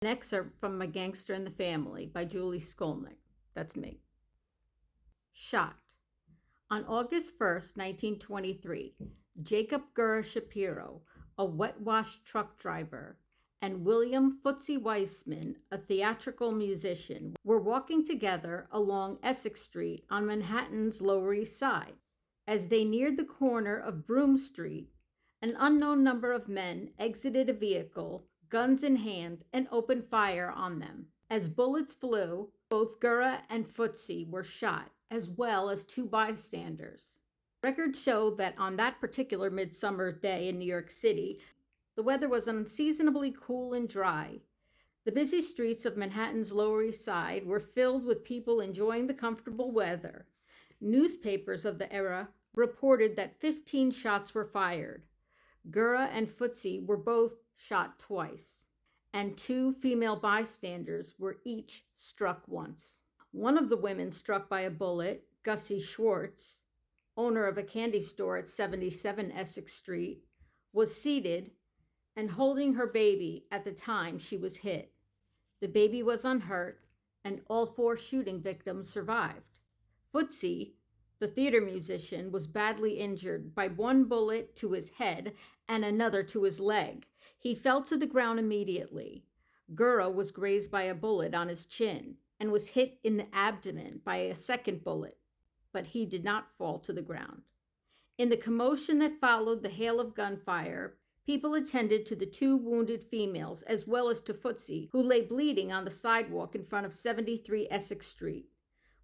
An excerpt from A Gangster in the Family by Julie Skolnik. That's me. Shot. On August 1st, 1923, Jacob Gurrah Shapiro, a wet-washed truck driver, and William Footsie Weissman, a theatrical musician, were walking together along Essex Street on Manhattan's Lower East Side. As they neared the corner of Broome Street, an unknown number of men exited a vehicle, guns in hand, and opened fire on them. As bullets flew, both Gurrah and Footsie were shot, as well as two bystanders. Records show that on that particular midsummer day in New York City, the weather was unseasonably cool and dry. The busy streets of Manhattan's Lower East Side were filled with people enjoying the comfortable weather. Newspapers of the era reported that 15 shots were fired. Gurrah and Footsie were both shot twice, and two female bystanders were each struck once. One of the women struck by a bullet, Gussie Schwartz, owner of a candy store at 77 Essex Street, was seated and holding her baby at the time she was hit. The baby was unhurt, and all four shooting victims survived. Footsie, the theater musician, was badly injured by one bullet to his head and another to his leg. He fell to the ground immediately. Gurrah was grazed by a bullet on his chin and was hit in the abdomen by a second bullet, but he did not fall to the ground. In the commotion that followed the hail of gunfire, people attended to the two wounded females as well as to Footsie, who lay bleeding on the sidewalk in front of 73 Essex Street.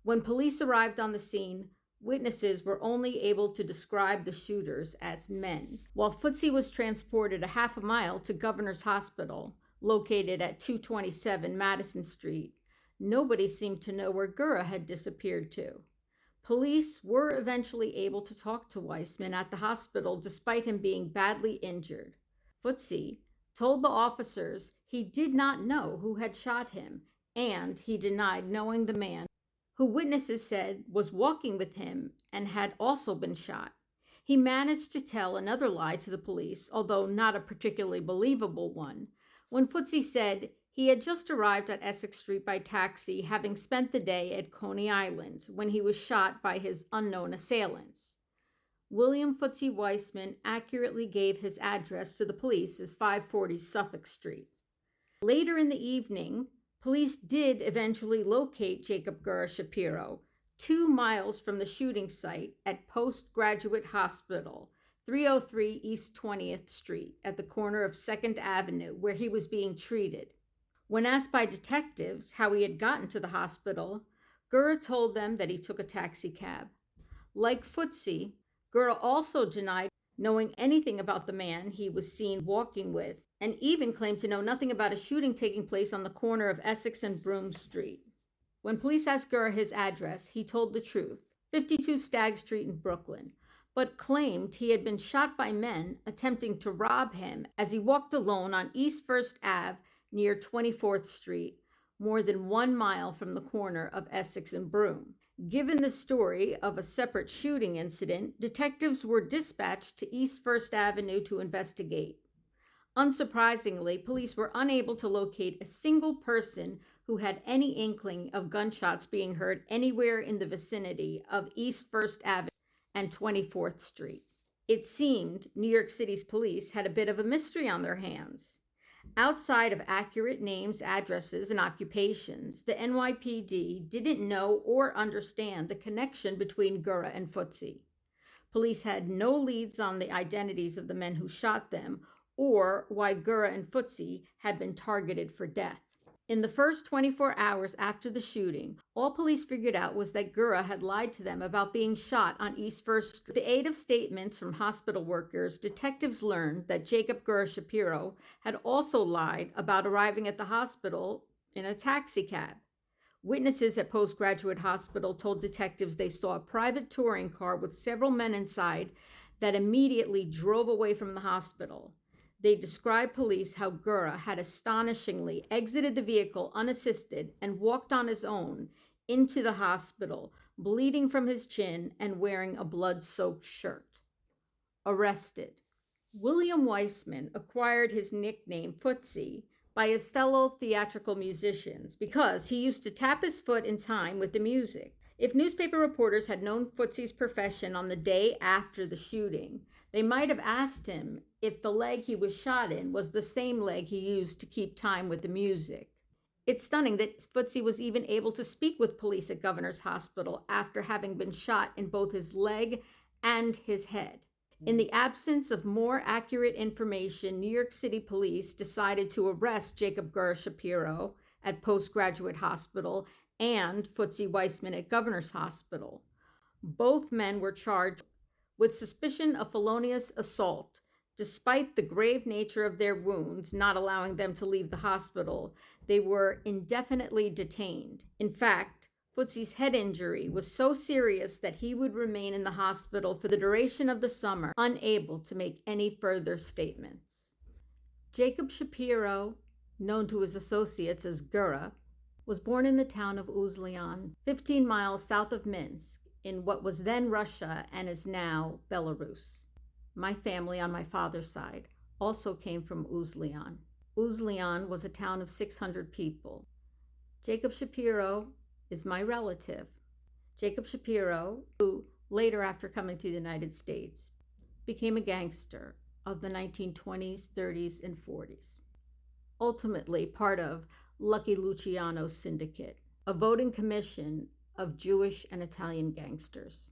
When police arrived on the scene, witnesses were only able to describe the shooters as men. While Footsie was transported a half a mile to Governor's Hospital, located at 227 Madison Street, nobody seemed to know where Gurrah had disappeared to. Police were eventually able to talk to Weissman at the hospital despite him being badly injured. Footsie told the officers he did not know who had shot him, and he denied knowing the man, who witnesses said was walking with him and had also been shot. He managed to tell another lie to the police, although not a particularly believable one, when Footsie said he had just arrived at Essex Street by taxi, having spent the day at Coney Island, when he was shot by his unknown assailants. William Footsie Weissman accurately gave his address to the police as 540 Suffolk Street. Later in the evening, police did eventually locate Jacob Gurrah Shapiro 2 miles from the shooting site at Postgraduate Hospital, 303 East 20th Street, at the corner of 2nd Avenue, where he was being treated. When asked by detectives how he had gotten to the hospital, Gurrah told them that he took a taxi cab. Like Footsie, Gurrah also denied knowing anything about the man he was seen walking with, and even claimed to know nothing about a shooting taking place on the corner of Essex and Broome Street. When police asked Gurrah his address, he told the truth, 52 Stagg Street in Brooklyn, but claimed he had been shot by men attempting to rob him as he walked alone on East 1st Ave near 24th Street, more than 1 mile from the corner of Essex and Broome. Given the story of a separate shooting incident, detectives were dispatched to East 1st Avenue to investigate. Unsurprisingly, police were unable to locate a single person who had any inkling of gunshots being heard anywhere in the vicinity of East 1st Avenue and 24th Street. It seemed New York City's police had a bit of a mystery on their hands. Outside of accurate names, addresses, and occupations, the NYPD didn't know or understand the connection between Gurrah and Footsie. Police had no leads on the identities of the men who shot them or why Gurrah and Footsie had been targeted for death. In the first 24 hours after the shooting, all police figured out was that Gurrah had lied to them about being shot on East 1st Street. With the aid of statements from hospital workers, detectives learned that Jacob Gurrah Shapiro had also lied about arriving at the hospital in a taxi cab. Witnesses at Postgraduate Hospital told detectives they saw a private touring car with several men inside that immediately drove away from the hospital. They described police how Gurrah had astonishingly exited the vehicle unassisted and walked on his own into the hospital, bleeding from his chin and wearing a blood-soaked shirt. Arrested. William Weissman acquired his nickname Footsie by his fellow theatrical musicians because he used to tap his foot in time with the music. If newspaper reporters had known Footsie's profession on the day after the shooting, they might have asked him if the leg he was shot in was the same leg he used to keep time with the music. It's stunning that Footsie was even able to speak with police at Governor's Hospital after having been shot in both his leg and his head. In the absence of more accurate information, New York City police decided to arrest Jacob Gurrah Shapiro at Postgraduate Hospital and Footsie Weissman at Governor's Hospital. Both men were charged with suspicion of felonious assault. Despite the grave nature of their wounds not allowing them to leave the hospital, they were indefinitely detained. In fact, Footsie's head injury was so serious that he would remain in the hospital for the duration of the summer, unable to make any further statements. Jacob Shapiro, known to his associates as Gurrah, was born in the town of Uzlian, 15 miles south of Minsk, in what was then Russia and is now Belarus. My family on my father's side also came from Uzlian. Uzlian was a town of 600 people. Jacob Shapiro is my relative. Jacob Shapiro, who later, after coming to the United States, became a gangster of the 1920s, 30s, and 40s. Ultimately part of Lucky Luciano's syndicate, a voting commission of Jewish and Italian gangsters.